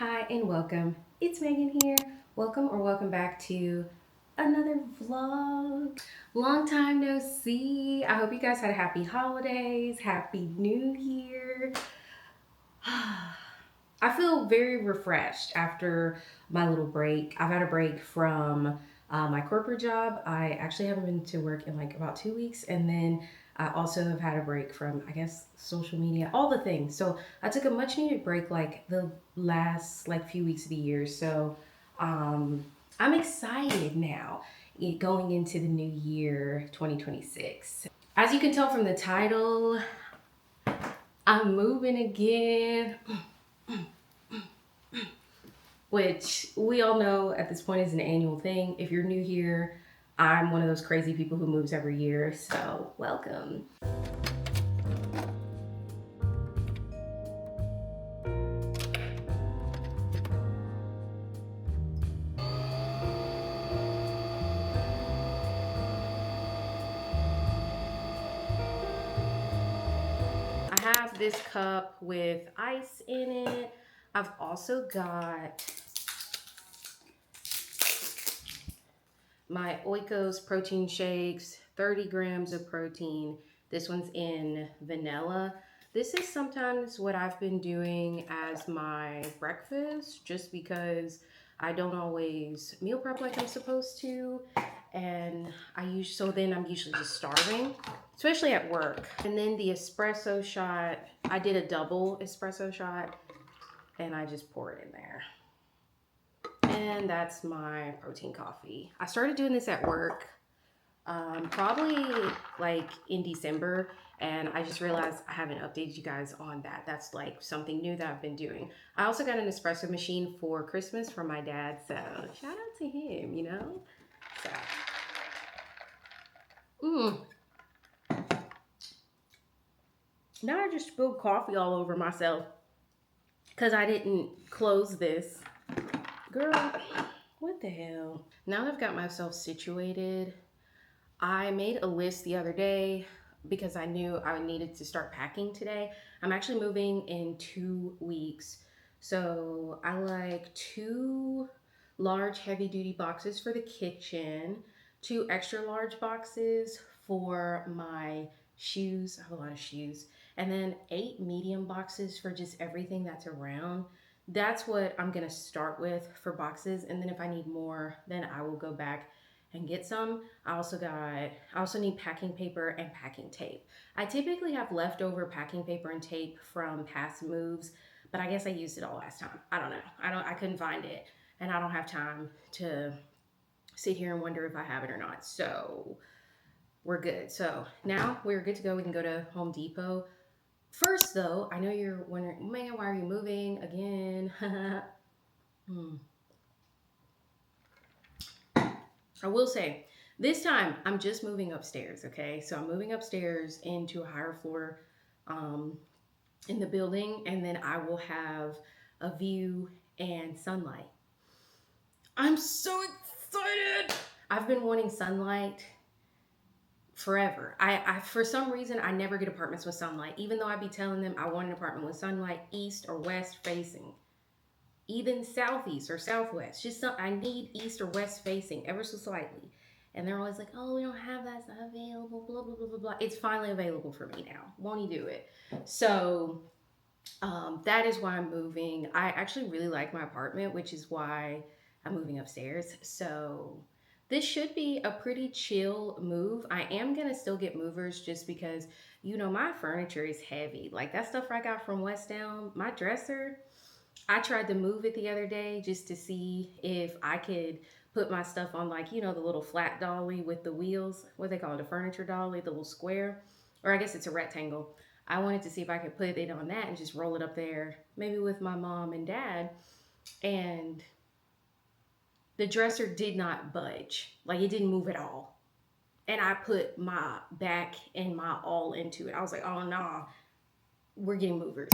hi, and welcome. It's Megan here. Welcome or welcome back to another vlog. Long time no see. I hope you guys had a happy holidays, happy new year. I feel very refreshed after my little break. I've had a break from my corporate job. I actually haven't been to work in like about 2 weeks. And then I also have had a break from, I guess, social media, all the things. So I took a much needed break like the last like few weeks of the year. So um, I'm excited now going into the new year 2026. As you can tell from the title, I'm moving again. Which we all know at this point is an annual thing. If you're new here, I'm one of those crazy people who moves every year, so welcome. I have this cup with ice in it. I've also got my Oikos protein shakes, 30 grams of protein. This one's in vanilla. This is sometimes what I've been doing as my breakfast just because I don't always meal prep like I'm supposed to. And so then I'm usually just starving, especially at work. And then the espresso shot, I did a double espresso shot and I just pour it in there. And that's my protein coffee. I started doing this at work probably like in December, and I just realized I haven't updated you guys on that. That's like something new that I've been doing. I also got an espresso machine for Christmas from my dad, so shout out to him, you know? So, now I just spilled coffee all over myself because I didn't close this. Girl, what the hell? Now that I've got myself situated, I made a list the other day because I knew I needed to start packing today. I'm actually moving in 2 weeks. So I like 2 large heavy duty boxes for the kitchen, 2 extra large boxes for my shoes. I have a lot of shoes. And then 8 medium boxes for just everything that's around. That's what I'm gonna start with for boxes. And then if I need more, then I will go back and get some. I also need packing paper and packing tape. I typically have leftover packing paper and tape from past moves, but I guess I used it all last time. I don't know. I couldn't find it, and I don't have time to sit here and wonder if I have it or not. So we're good. So now we're good to go. We can go to Home Depot. First though, I know you're wondering, man, why are you moving again? I will say, this time I'm just moving upstairs, okay? So I'm moving upstairs into a higher floor um, in the building, and then I will have a view and sunlight. I'm so excited! I've been wanting sunlight forever. I for some reason I never get apartments with sunlight, even though I be telling them I want an apartment with sunlight east or west facing. Even southeast or southwest. I need east or west facing ever so slightly. And they're always like, oh, we don't have that stuff available, blah, blah, blah, blah, blah. It's finally available for me now. Won't he do it? So that is why I'm moving. I actually really like my apartment, which is why I'm moving upstairs. So this should be a pretty chill move. I am going to still get movers just because, you know, my furniture is heavy. Like that stuff I got from West Down, my dresser, I tried to move it the other day just to see if I could put my stuff on, like, you know, the little flat dolly with the wheels, what they call it, a furniture dolly, the little square, or I guess it's a rectangle. I wanted to see if I could put it on that and just roll it up there, maybe with my mom and dad. And the dresser did not budge. Like it didn't move at all. And I put my back and my all into it. I was like, oh, nah, we're getting movers.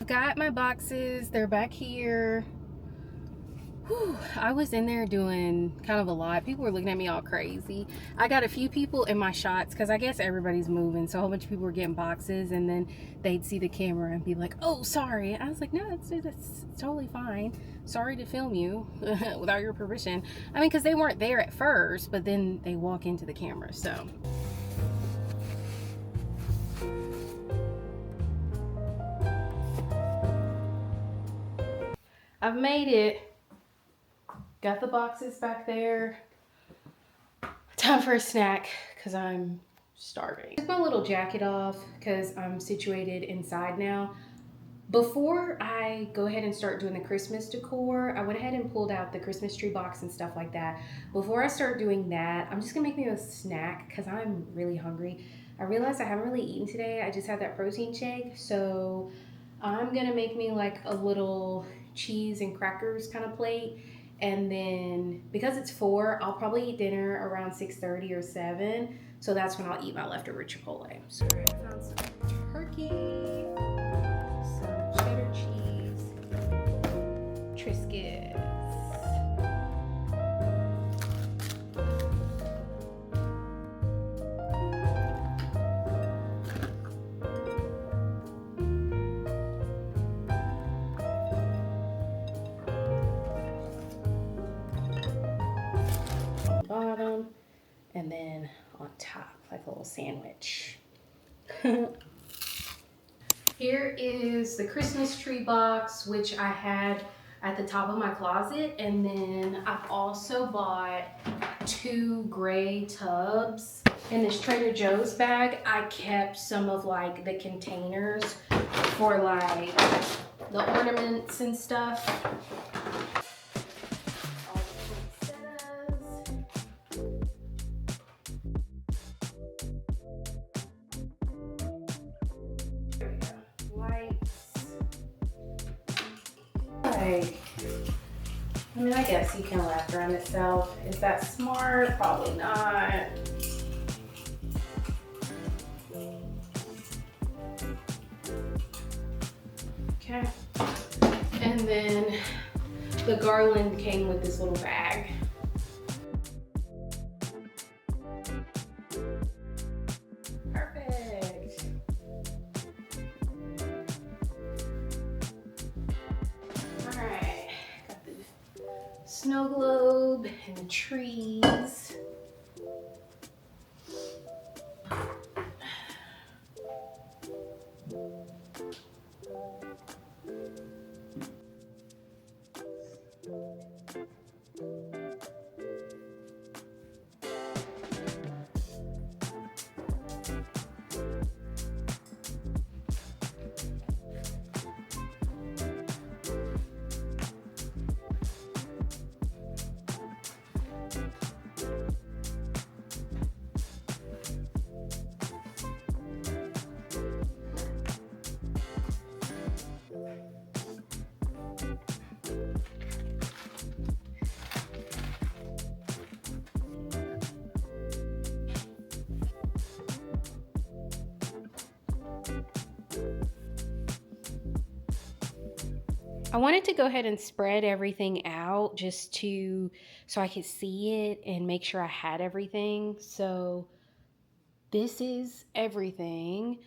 Got my boxes, they're back here. Whew, I was in there doing kind of a lot. People were looking at me all crazy. I got a few people in my shots because I guess everybody's moving, so a whole bunch of people were getting boxes, and then they'd see the camera and be like, oh, sorry. I was like, no, that's totally fine. Sorry to film you without your permission. I mean, because they weren't there at first, but then they walk into the camera, so. I've made it. Got the boxes back there. Time for a snack because I'm starving. Took my little jacket off because I'm situated inside now. Before I go ahead and start doing the Christmas decor, I went ahead and pulled out the Christmas tree box and stuff like that. Before I start doing that, I'm just gonna make me a snack because I'm really hungry. I realized I haven't really eaten today. I just had that protein shake, so I'm gonna make me like a little cheese and crackers kind of plate. And then because it's 4, I'll probably eat dinner around 6:30 or 7. So that's when I'll eat my leftover Chipotle. So I found some turkey, some cheddar cheese, Triscuits. Bottom, and then on top like a little sandwich. Here is the Christmas tree box, which I had at the top of my closet, and then I've also bought 2 gray tubs. In this Trader Joe's bag, I kept some of like the containers for like the ornaments and stuff. I mean, I guess you can lap around itself. Is that smart? Probably not. Okay. And then the garland came with this little bag. Perfect. All right. Got the snow globe and the trees. I wanted to go ahead and spread everything out just so I could see it and make sure I had everything. So this is everything.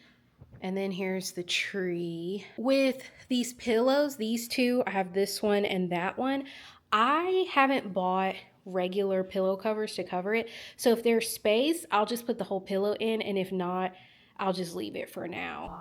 And then here's the tree. With these pillows, these 2, I have this one and that one. I haven't bought regular pillow covers to cover it. So if there's space, I'll just put the whole pillow in, and if not, I'll just leave it for now.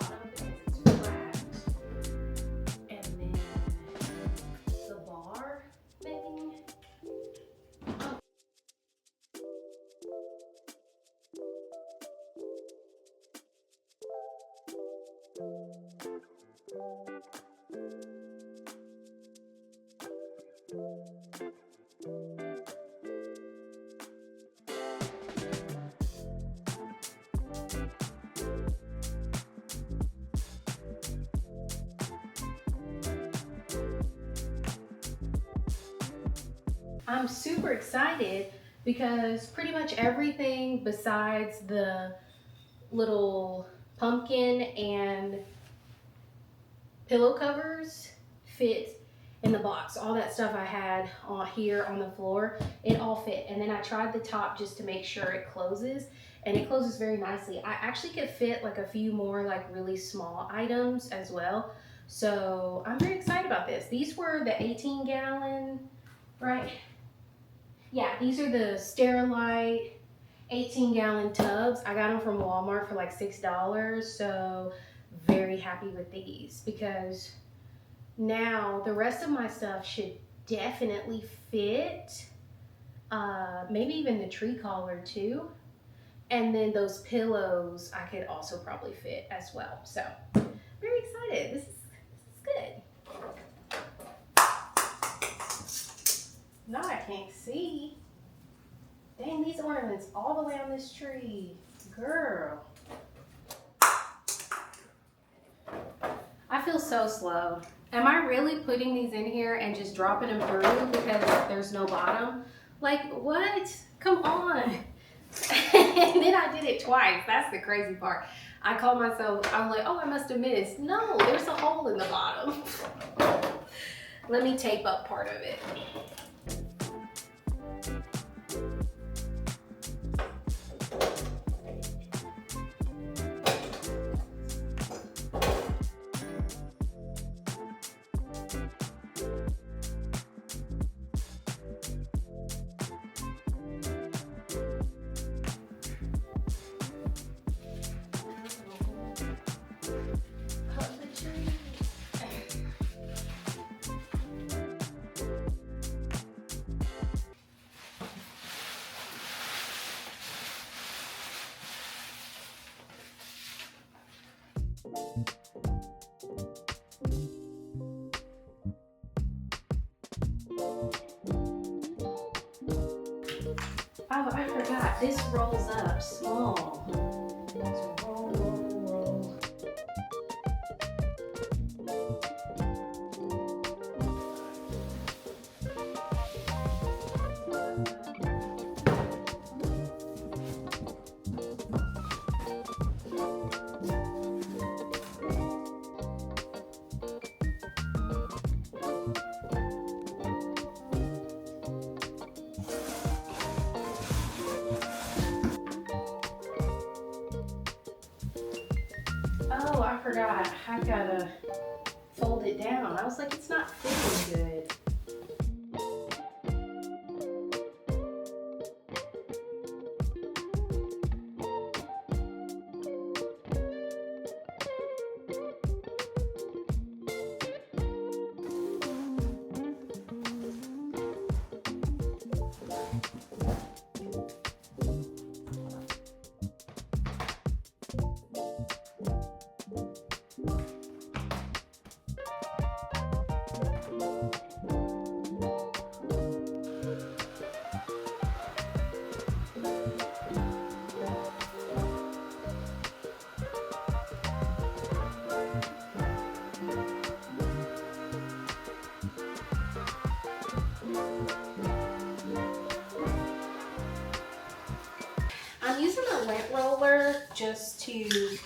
I'm super excited because pretty much everything besides the little pumpkin and pillow covers fit in the box. All that stuff I had on here on the floor, it all fit. And then I tried the top just to make sure it closes, and it closes very nicely. I actually could fit like a few more like really small items as well. So I'm very excited about this. These were the 18-gallon, right? Yeah, these are the Sterilite 18-gallon tubs. I got them from Walmart for like $6. So very happy with these, because now the rest of my stuff should definitely fit. Maybe even the tree collar too. And then those pillows I could also probably fit as well. So very excited. This is good. Now I can't see. Dang, these ornaments all the way on this tree. Girl. I feel so slow. Am I really putting these in here and just dropping them through because there's no bottom? Like, what? Come on. And then I did it twice. That's the crazy part. I called myself, I was like, oh, I must have missed. No, there's a hole in the bottom. Let me tape up part of it. Oh, I forgot. This rolls up small. So roll, roll, roll. Oh, I forgot. I gotta fold it down. I was like, it's not fitting good. I'm using a lint roller just to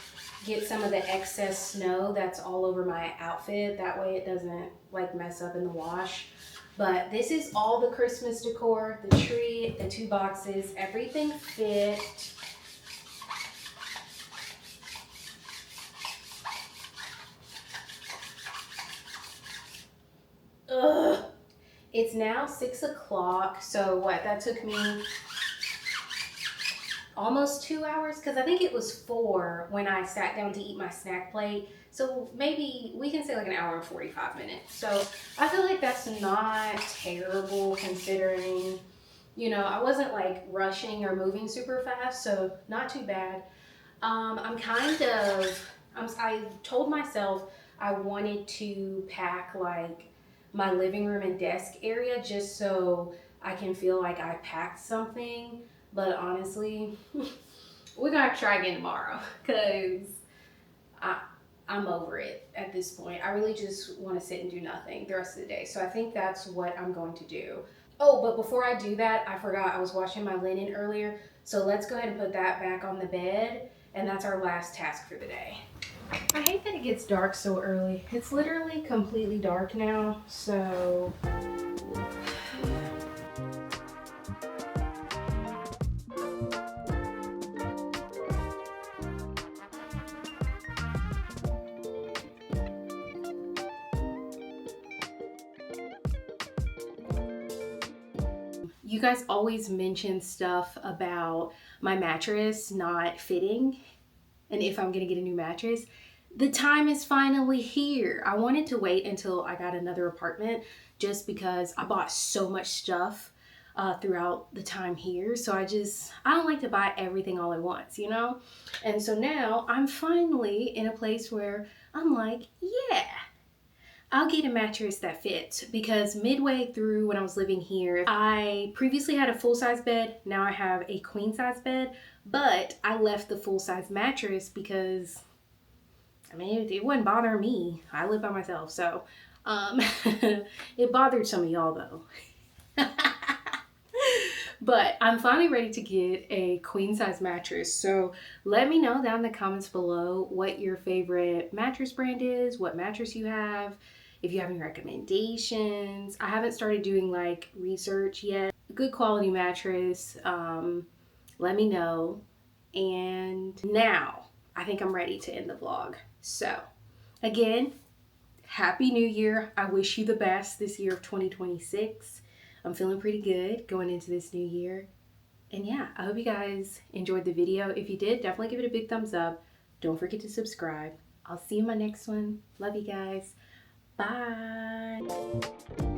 get some of the excess snow that's all over my outfit. That way it doesn't like mess up in the wash. But this is all the Christmas decor, the tree, the 2 boxes, everything fit. Ugh. It's now 6 o'clock, so what, that took me almost 2 hours, because I think it was 4 when I sat down to eat my snack plate. So maybe we can say like an hour and 45 minutes. So I feel like that's not terrible considering, you know, I wasn't like rushing or moving super fast, so not too bad. I told myself I wanted to pack like my living room and desk area just so I can feel like I packed something. But honestly, we're gonna try again tomorrow, because I'm over it at this point. I really just want to sit and do nothing the rest of the day. So I think that's what I'm going to do. Oh, but before I do that, I forgot I was washing my linen earlier. So let's go ahead and put that back on the bed. And that's our last task for the day. I hate that it gets dark so early. It's literally completely dark now, so you guys always mention stuff about my mattress not fitting and if I'm gonna get a new mattress. The time is finally here. I wanted to wait until I got another apartment just because I bought so much stuff throughout the time here. So I don't like to buy everything all at once, you know? And so now I'm finally in a place where I'm like, yeah, I'll get a mattress that fits because midway through when I was living here, I previously had a full size bed. Now I have a queen size bed, but I left the full size mattress because I mean, it wouldn't bother me. I live by myself, so it bothered some of y'all though. But I'm finally ready to get a queen size mattress. So let me know down in the comments below what your favorite mattress brand is, what mattress you have, if you have any recommendations. I haven't started doing like research yet. Good quality mattress. Let me know. And now I think I'm ready to end the vlog. So again, Happy New Year. I wish you the best this year of 2026. I'm feeling pretty good going into this new year. And yeah, I hope you guys enjoyed the video. If you did, definitely give it a big thumbs up. Don't forget to subscribe. I'll see you in my next one. Love you guys. Bye.